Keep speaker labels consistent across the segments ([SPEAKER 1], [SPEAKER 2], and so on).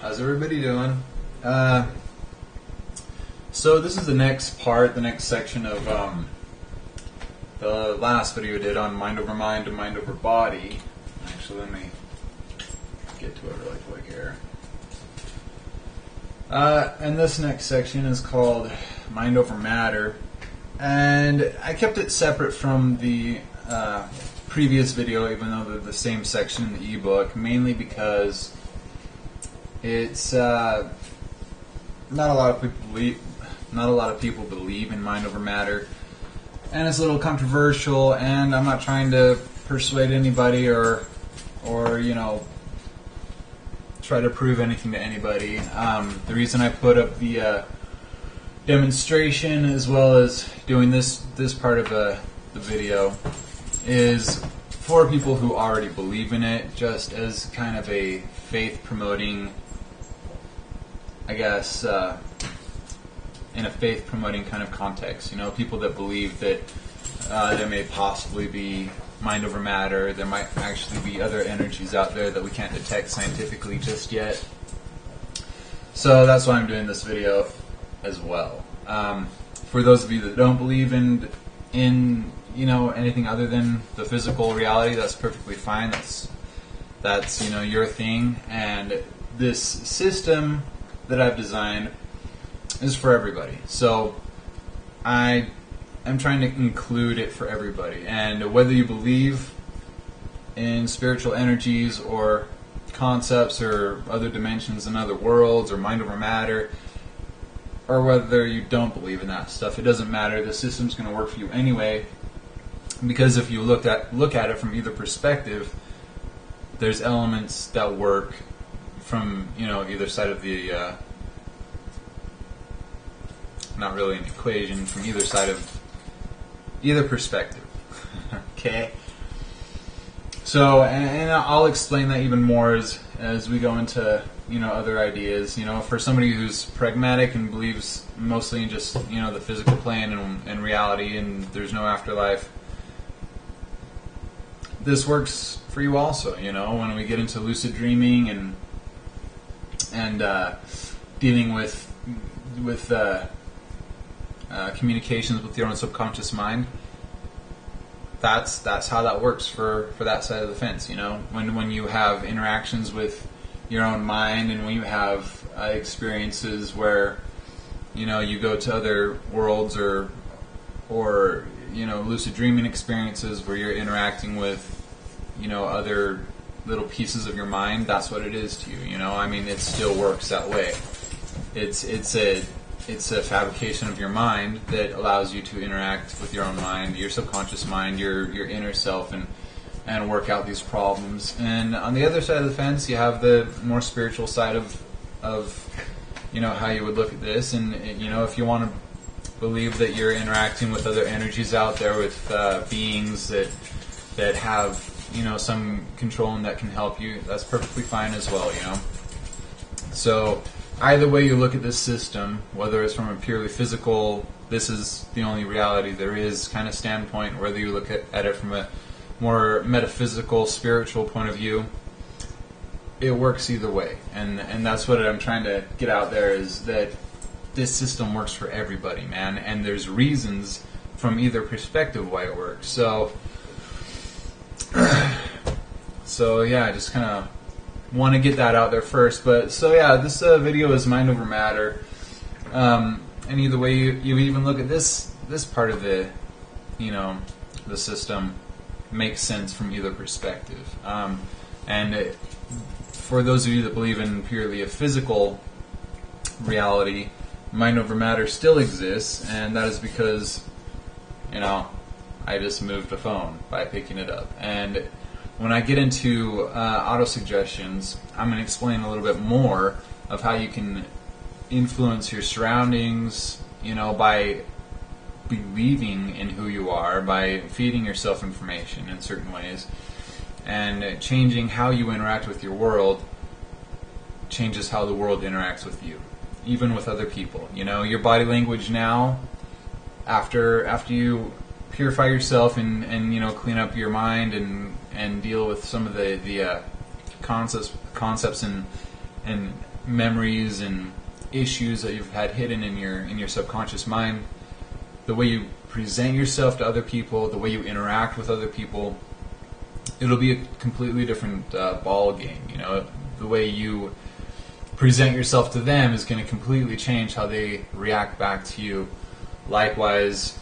[SPEAKER 1] How's everybody doing? So this is the next part, the next section of the last video I did on mind over mind and mind over body. Actually, let me get to it really quick here. And this next section is called mind over matter. And I kept it separate from the previous video, even though they're the same section in the ebook, mainly because it's not a lot of people believe in mind over matter, and it's a little controversial. And I'm not trying to persuade anybody or you know, try to prove anything to anybody. The reason I put up the demonstration as well as doing this part of the video is for people who already believe in it, just as kind of a faith promoting, I guess, in a faith promoting kind of context. You know, people that believe that there may possibly be mind over matter, there might actually be other energies out there that we can't detect scientifically just yet. So that's why I'm doing this video as well. For those of you that don't believe in you know, anything other than the physical reality, that's perfectly fine. That's you know, your thing. And this system that I've designed is for everybody. So I am trying to include it for everybody. And whether you believe in spiritual energies or concepts or other dimensions and other worlds or mind over matter, or whether you don't believe in that stuff, it doesn't matter. The system's going to work for you anyway, because if you look at it from either perspective, there's elements that work from, you know, either side of the not really an equation, from either side of either perspective. Okay. So, and I'll explain that even more as we go into, you know, other ideas. You know, for somebody who's pragmatic and believes mostly in just, you know, the physical plane and reality, and there's no afterlife, this works for you also. You know, when we get into lucid dreaming and dealing with communications with your own subconscious mind, that's how that works for that side of the fence. You know, when you have interactions with your own mind, and when you have experiences where, you know, you go to other worlds or you know, lucid dreaming experiences where you're interacting with, you know, other little pieces of your mind, that's what it is to you. You know, I mean, it still works that way. It's a fabrication of your mind that allows you to interact with your own mind, your subconscious mind, your inner self, and work out these problems. And on the other side of the fence, you have the more spiritual side of you know, how you would look at this. And you know, if you want to believe that you're interacting with other energies out there, with beings that have, you know, some control and that can help you, that's perfectly fine as well. You know, so either way you look at this system, whether it's from a purely physical, this is the only reality there is kind of standpoint, whether you look at it from a more metaphysical, spiritual point of view, it works either way. And that's what I'm trying to get out there, is that this system works for everybody, man. And there's reasons from either perspective why it works. So yeah, I just kind of want to get that out there first. But so yeah, this video is mind over matter, and either way you even look at this part of the, you know, the system makes sense from either perspective. And for those of you that believe in purely a physical reality, mind over matter still exists, and that is because, you know, I just moved the phone by picking it up. And when I get into auto-suggestions, I'm going to explain a little bit more of how you can influence your surroundings, you know, by believing in who you are, by feeding yourself information in certain ways, and changing how you interact with your world changes how the world interacts with you, even with other people. You know, your body language now, after you purify yourself and you know, clean up your mind and deal with some of the concepts and memories and issues that you've had hidden in your subconscious mind, the way you present yourself to other people, the way you interact with other people, it'll be a completely different ball game. You know, the way you present yourself to them is going to completely change how they react back to you. Likewise,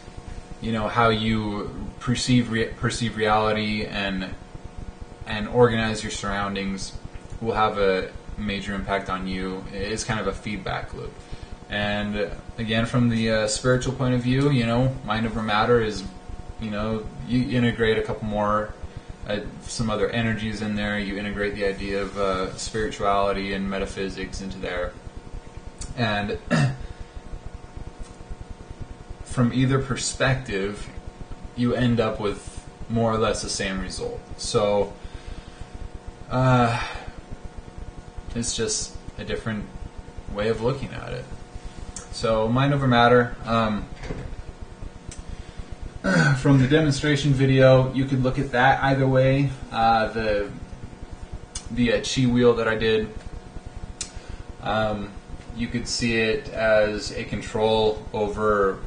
[SPEAKER 1] you know, how you perceive reality and organize your surroundings will have a major impact on you. It's kind of a feedback loop. And again, from the spiritual point of view, you know, mind over matter is, you know, you integrate a couple more, some other energies in there. You integrate the idea of spirituality and metaphysics into there. And from either perspective, you end up with more or less the same result. So it's just a different way of looking at it. So mind over matter, from the demonstration video, you could look at that either way. The chi wheel that I did, you could see it as a control over,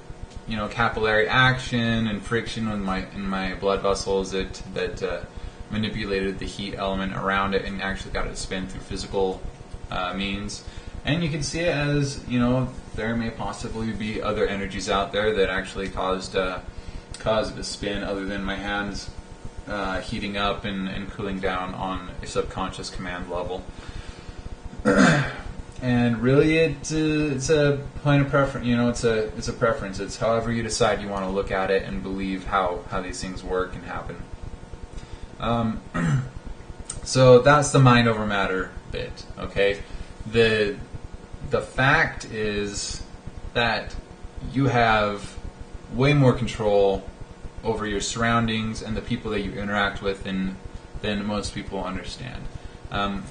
[SPEAKER 1] you know, capillary action and friction in my blood vessels that manipulated the heat element around it and actually got it to spin through physical means. And you can see it as, you know, there may possibly be other energies out there that actually caused it to spin, other than my hands heating up and cooling down on a subconscious command level. And really, it's a point of preference. You know, it's a preference. It's however you decide you want to look at it and believe how these things work and happen. So that's the mind over matter bit. Okay, the fact is that you have way more control over your surroundings and the people that you interact with than most people understand.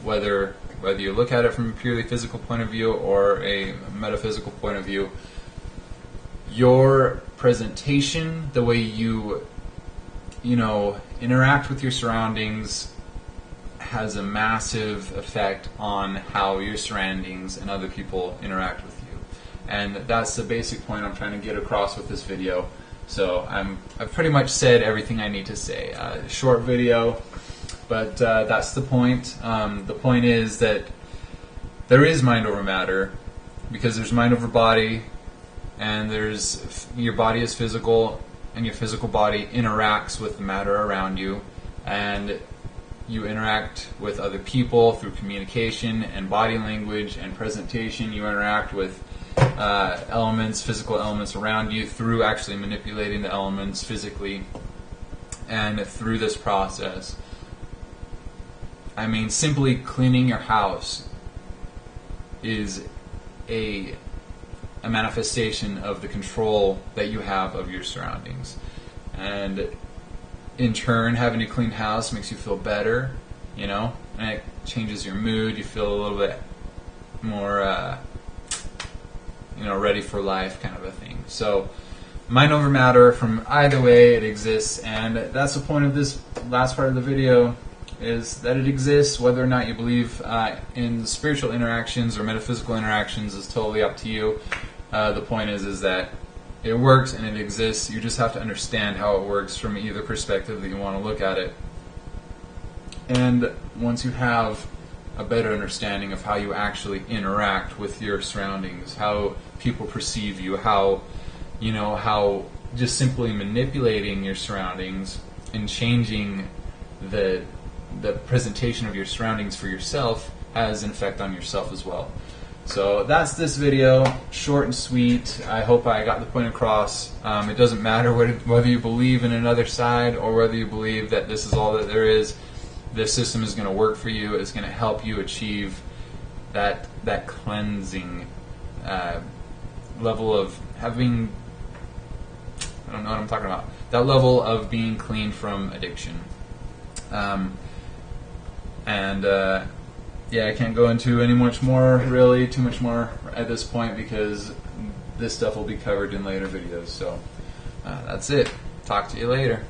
[SPEAKER 1] Whether you look at it from a purely physical point of view or a metaphysical point of view, your presentation, the way you interact with your surroundings, has a massive effect on how your surroundings and other people interact with you. And that's the basic point I'm trying to get across with this video. So I've pretty much said everything I need to say. Short video, but that's the point. The point is that there is mind over matter, because there's mind over body, and there's your body is physical, and your physical body interacts with the matter around you, and you interact with other people through communication and body language and presentation. You interact with physical elements around you through actually manipulating the elements physically. And through this process, I mean, simply cleaning your house is a manifestation of the control that you have of your surroundings. And in turn, having a clean house makes you feel better, and it changes your mood. You feel a little bit more, ready for life, kind of a thing. So, mind over matter, from either way, it exists, and that's the point of this last part of the video, is that it exists. Whether or not you believe in spiritual interactions or metaphysical interactions is totally up to you. The point is that it works and it exists. You just have to understand how it works from either perspective that you want to look at it. And once you have a better understanding of how you actually interact with your surroundings, how people perceive you, how just simply manipulating your surroundings and changing the presentation of your surroundings for yourself has an effect on yourself as well. So that's this video, short and sweet. I hope I got the point across. It doesn't matter whether you believe in another side or whether you believe that this is all that there is. This system is going to work for you. It's going to help you achieve that cleansing level of having, I don't know what I'm talking about, that level of being clean from addiction. Yeah, I can't go into too much more at this point, because this stuff will be covered in later videos. So that's it. Talk to you later.